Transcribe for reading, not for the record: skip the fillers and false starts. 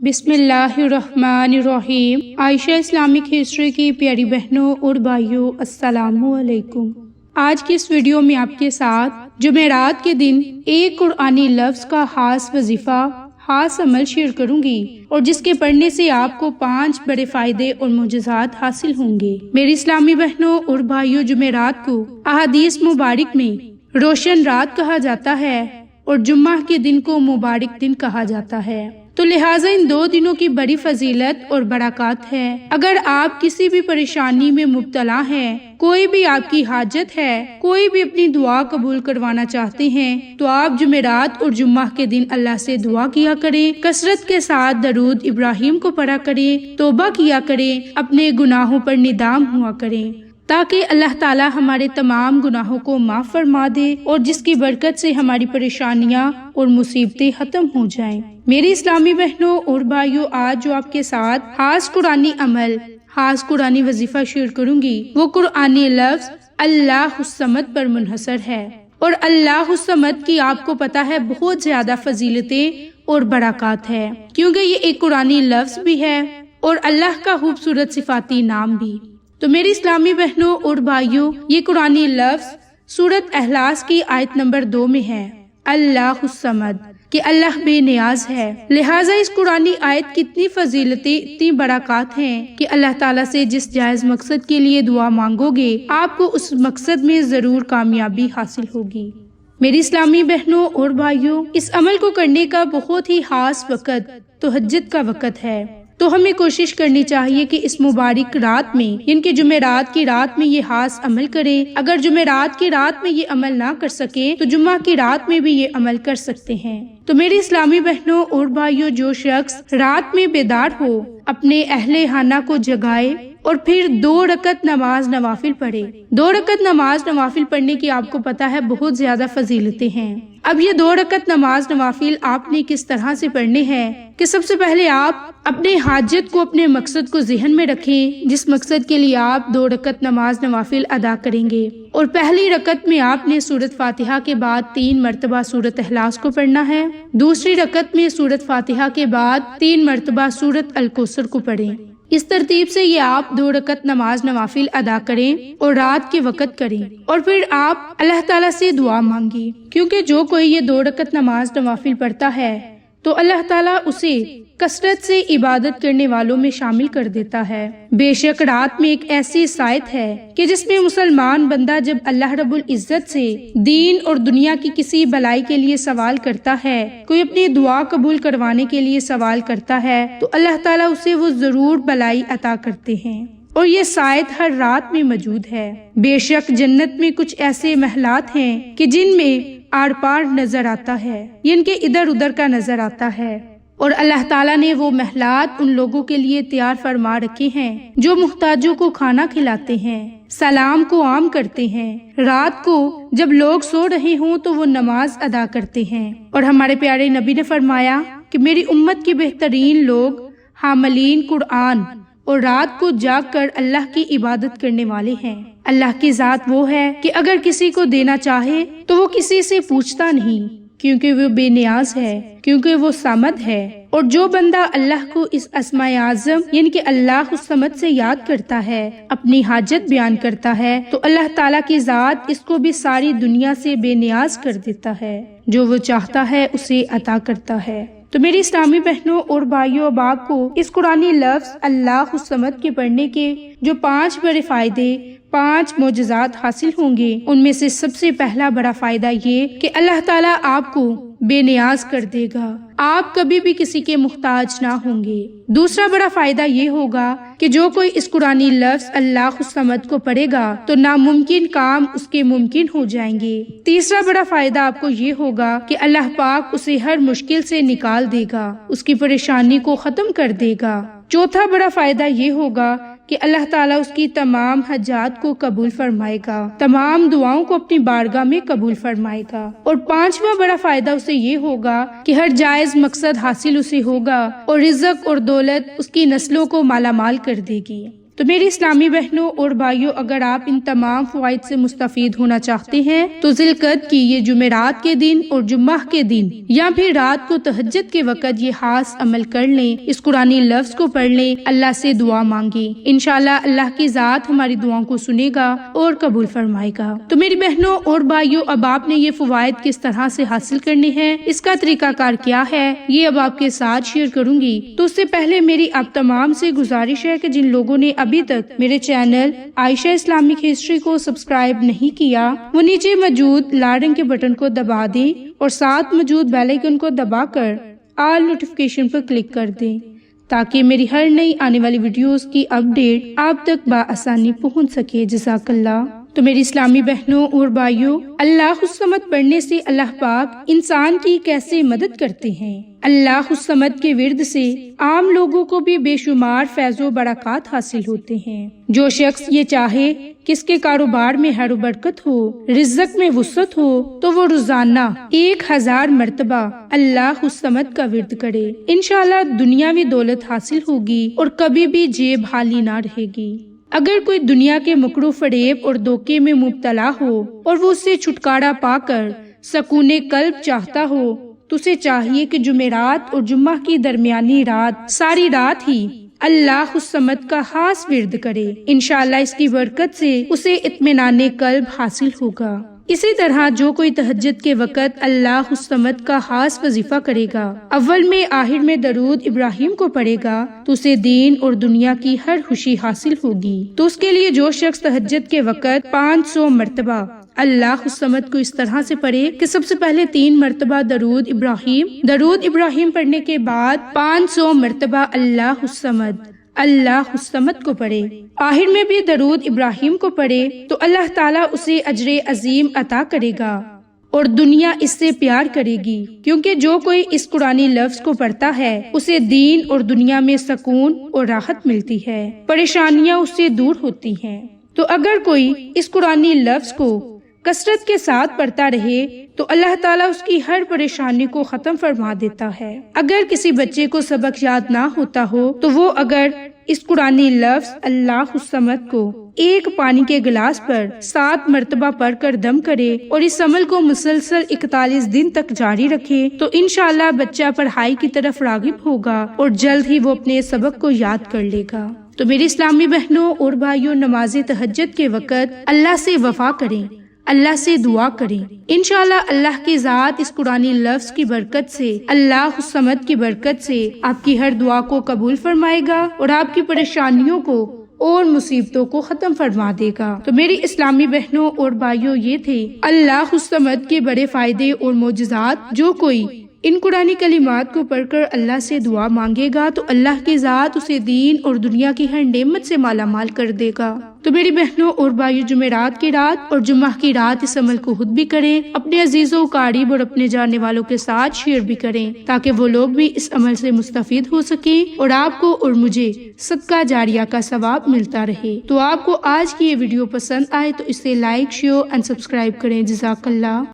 बिस्मिल्लाहिर्रहमानिर्रहीम। Ayesha Islamic history की प्यारी बहनों और भाइयों, अस्सलामु अलैकुम। आज की इस वीडियो में आपके साथ जुमेरात के दिन एक कुरानी लफ्ज का खास वजीफा, खास अमल शेयर करूंगी और जिसके पढ़ने से आपको 5 बड़े फायदे और मुजज़ात हासिल होंगे। मेरी इस्लामी बहनों और भाइयों, जुमेरात को अहादीस मुबारक में रोशन रात कहा जाता है और जुम्मा के दिन को मुबारक दिन कहा जाता है। तो लिहाजा इन 2 दिनों की बड़ी फजीलत और बरकत है। अगर आप किसी भी परेशानी में मुब्तला हैं, कोई भी आपकी हाजत है, कोई भी अपनी दुआ कबूल करवाना चाहते हैं, तो आप जुमेरात और जुम्मा के दिन अल्लाह से दुआ किया करें, कसरत के साथ दरूद इब्राहिम को पढ़ा करें, तौबा किया करें, अपने गुनाहों पर निदाम हुआ करें, ताकि अल्लाह ताला हमारे तमाम गुनाहों को माफ फरमा दे और जिसकी बरकत से हमारी परेशानियां और मुसीबतें खत्म हो जाएं। मेरी इस्लामी बहनों और भाइयों, आज जो आपके साथ खास कुरानी अमल, खास कुरानी वजीफा शेयर करूंगी, वो कुरानी लफ्ज अल्लाहुस्समद पर मुनहसर है। और अल्लाहुस्समद की आपको पता है बहुत ज्यादा फजीलतें और बरकत है, क्योंकि ये एक कुरानी लफ्ज भी है और अल्लाह का खूबसूरत सिफाती नाम भी। तो मेरी इस्लामी बहनों और भाइयों, ये कुरानी लफ्ज सूरत अहलास की आयत नंबर 2 में है, अल्लाहुस्समद, कि अल्लाह बेनियाज है। लिहाजा इस कुरानी आयत की इतनी फजीलतें, इतनी बरकत हैं कि अल्लाह ताला से जिस जायज मकसद के लिए दुआ मांगोगे, आपको उस मकसद में जरूर कामयाबी हासिल होगी। मेरी इस्लामी बहनों और भाइयों, इस अमल को करने का बहुत ही खास वक़्त तहज्जुद का वक़्त है। तो हमें कोशिश करनी चाहिए कि इस मुबारक रात में, इनके जुमेरात की रात में ये खास अमल करें। अगर जुमेरात की रात में ये अमल ना कर सके तो जुम्मा की रात में भी ये अमल कर सकते हैं। तो मेरी इस्लामी बहनों और भाइयों, जो शख्स रात में बेदार हो, अपने अहले खाना को जगाए और फिर 2 रकत नमाज नवाफिल पढ़े। 2 रकत नमाज नवाफिल पढ़ने की आपको पता है बहुत ज्यादा फजीलतें हैं। अब ये 2 रकत नमाज नवाफिल आपने किस तरह से पढ़ने हैं कि सबसे पहले आप अपने हाजत को, अपने मकसद को ज़हन में रखें, जिस मकसद के लिए आप 2 रकत नमाज नवाफिल अदा करेंगे। और पहली रकत में आपने सूरत फातिहा के बाद 3 मरतबा सूरत अहलास को पढ़ना है। दूसरी रकत में सूरत फातिहा के बाद 3 मरतबा सूरत अल कौसर को पढ़ें। इस तरतीब से ये आप 2 रकत नमाज नवाफिल अदा करें और रात के वक़्त करें। और फिर आप अल्लाह ताला से दुआ मांगी, क्योंकि जो कोई ये 2 रकत नमाज नवाफिल पढ़ता है तो अल्लाह ताला उसे कसरत से इबादत करने वालों में शामिल कर देता है। बेशक रात में एक ऐसी सायत है कि जिसमें मुसलमान बंदा जब अल्लाह रब्बुल इज्जत से दीन और दुनिया की किसी भलाई के लिए सवाल करता है, कोई अपनी दुआ कबूल करवाने के लिए सवाल करता है, तो अल्लाह ताला उसे वो जरूर भलाई अता करते हैं। और ये सायत हर रात में मौजूद है। बेशक जन्नत में कुछ ऐसे महलात हैं कि जिनमें आर पार नजर आता है, इनके इधर उधर का नजर आता है। और अल्लाह ताला ने वो महलात उन लोगों के लिए तैयार फरमा रखे हैं जो मुहताजों को खाना खिलाते हैं, सलाम को आम करते हैं, रात को जब लोग सो रहे हों तो वो नमाज अदा करते हैं। और हमारे प्यारे नबी ने फरमाया कि मेरी उम्मत के बेहतरीन लोग हामलीन कुरान और रात को जाग कर अल्लाह की इबादत करने वाले हैं। अल्लाह की जात वो है कि अगर किसी को देना चाहे तो वो किसी से पूछता नहीं, क्योंकि वो बेनियाज है, क्योंकि वो सामद है। और जो बंदा अल्लाह को इस अस्माए आज़म यानी कि अल्लाहुस्समद से याद करता है, अपनी हाजत बयान करता है, तो अल्लाह ताला की जात इसको भी सारी दुनिया से बेनियाज कर देता है। जो वो चाहता है उसे अता करता है। तो मेरी इस्लामी बहनों और भाइयों, अब आपको इस कुरानी लफ्ज अल्लाहुस्समद के पढ़ने के जो 5 बड़े फायदे, 5 मोजज़ात हासिल होंगे, उनमें से सबसे पहला बड़ा फायदा ये कि अल्लाह ताला आपको बेनियाज कर देगा, आप कभी भी किसी के मुहताज ना होंगे। दूसरा बड़ा फायदा ये होगा कि जो कोई इस कुरानी लफ्ज अल्लाहुस्समद को पढ़ेगा तो नामुमकिन काम उसके मुमकिन हो जाएंगे। तीसरा बड़ा फायदा आपको ये होगा कि अल्लाह पाक उसे हर मुश्किल से निकाल देगा, उसकी परेशानी को खत्म कर देगा। चौथा बड़ा फायदा ये होगा कि अल्लाह ताला उसकी तमाम हजात को कबूल फरमाएगा, तमाम दुआओं को अपनी बारगाह में कबूल फरमाएगा। और 5वां बड़ा फायदा उसे ये होगा कि हर जायज मकसद हासिल उसे होगा और रिज़्क और दौलत उसकी नस्लों को मालामाल कर देगी। تو میری اسلامی بہنوں اور بھائیوں، اگر آپ ان تمام فوائد سے مستفید ہونا چاہتے ہیں تو ذوالقعدہ کی یہ جمعرات کے دن اور جمعہ کے دن یا پھر رات کو تہجد کے وقت یہ خاص عمل کر لیں، اس قرآنی لفظ کو پڑھ لیں، اللہ سے دعا مانگیں، انشاءاللہ اللہ کی ذات ہماری دعاؤں کو سنے گا اور قبول فرمائے گا۔ تو میری بہنوں اور بھائیوں، اب آپ نے یہ فوائد کس طرح سے حاصل کرنے ہیں، اس کا طریقہ کار کیا ہے، یہ اب آپ کے ساتھ شیئر کروں گی۔ تو اس سے پہلے میری آپ تمام سے گزارش ہے کہ جن لوگوں نے ابھی تک میرے چینل عائشہ اسلامک ہسٹری کو سبسکرائب نہیں کیا، وہ نیچے موجود لال رنگ کے بٹن کو دبا دیں اور ساتھ موجود بیل آئیکن کو دبا کر آل نوٹیفیکیشن پر کلک کر دیں تاکہ میری ہر نئی آنے والی ویڈیوز کی اپڈیٹ آپ تک بآسانی پہنچ سکے۔ جزاک اللہ۔ تو میری اسلامی بہنوں اور بھائیوں، اللہ الصمد پڑھنے سے اللہ پاک انسان کی کیسے مدد کرتے ہیں۔ اللہ الصمد کے ورد سے عام لوگوں کو بھی بے شمار فیض و برکات حاصل ہوتے ہیں۔ جو شخص یہ چاہے کہ اس کے کاروبار میں خیر و برکت ہو، رزق میں وسعت ہو، تو وہ روزانہ 1000 مرتبہ اللہ الصمد کا ورد کرے، انشاءاللہ دنیاوی دولت حاصل ہوگی اور کبھی بھی جیب خالی نہ رہے گی۔ اگر کوئی دنیا کے مکر و فریب اور دھوکے میں مبتلا ہو اور وہ اس سے چھٹکارا پا کر سکون قلب چاہتا ہو تو اسے چاہیے کہ جمعرات اور جمعہ کی درمیانی رات ساری رات ہی اللہ الصمد کا خاص ورد کرے، انشاءاللہ اس کی برکت سے اسے اطمینان قلب حاصل ہوگا۔ اسی طرح جو کوئی تہجد کے وقت اللہ الصمد کا خاص وظیفہ کرے گا، اول میں آخر میں درود ابراہیم کو پڑھے گا، تو اسے دین اور دنیا کی ہر خوشی حاصل ہوگی۔ تو اس کے لیے جو شخص تہجد کے وقت 500 مرتبہ اللہ الصمد کو اس طرح سے پڑھے کہ سب سے پہلے 3 مرتبہ درود ابراہیم پڑھنے کے بعد 500 مرتبہ اللہ الصمد کو پڑھے، آخر میں بھی درود ابراہیم کو پڑھے، تو اللہ تعالیٰ اسے اجر عظیم عطا کرے گا اور دنیا اس سے پیار کرے گی، کیونکہ جو کوئی اس قرآنی لفظ کو پڑھتا ہے اسے دین اور دنیا میں سکون اور راحت ملتی ہے، پریشانیاں اس سے دور ہوتی ہیں۔ تو اگر کوئی اس قرآنی لفظ کو کثرت کے ساتھ پڑھتا رہے تو اللہ تعالیٰ اس کی ہر پریشانی کو ختم فرما دیتا ہے۔ اگر کسی بچے کو سبق یاد نہ ہوتا ہو تو وہ اگر اس قرآنی لفظ اللہ الصمد کو ایک پانی کے گلاس پر 7 مرتبہ پڑھ کر دم کرے اور اس عمل کو مسلسل 41 دن تک جاری رکھے تو انشاءاللہ بچہ پڑھائی کی طرف راغب ہوگا اور جلد ہی وہ اپنے سبق کو یاد کر لے گا۔ تو میری اسلامی بہنوں اور بھائیوں، نماز تہجد کے وقت اللہ سے وفا کریں، اللہ سے دعا کریں، انشاءاللہ اللہ کی ذات اس قرآنی لفظ کی برکت سے، اللہ الصمد کی برکت سے آپ کی ہر دعا کو قبول فرمائے گا اور آپ کی پریشانیوں کو اور مصیبتوں کو ختم فرما دے گا۔ تو میری اسلامی بہنوں اور بھائیوں، یہ تھے اللہ الصمد کے بڑے فائدے اور معجزات۔ جو کوئی ان قرآنی کلمات کو پڑھ کر اللہ سے دعا مانگے گا تو اللہ کی ذات اسے دین اور دنیا کی ہر نعمت سے مالا مال کر دے گا۔ تو میری بہنوں اور بھائیوں، جمعرات کی رات اور جمعہ کی رات اس عمل کو خود بھی کریں، اپنے عزیزوں قریب اور اپنے جاننے والوں کے ساتھ شیئر بھی کریں تاکہ وہ لوگ بھی اس عمل سے مستفید ہو سکیں اور آپ کو اور مجھے صدقہ جاریہ کا ثواب ملتا رہے۔ تو آپ کو آج کی یہ ویڈیو پسند آئے تو اسے لائک، شیئر اینڈ سبسکرائب کریں۔ جزاک اللہ۔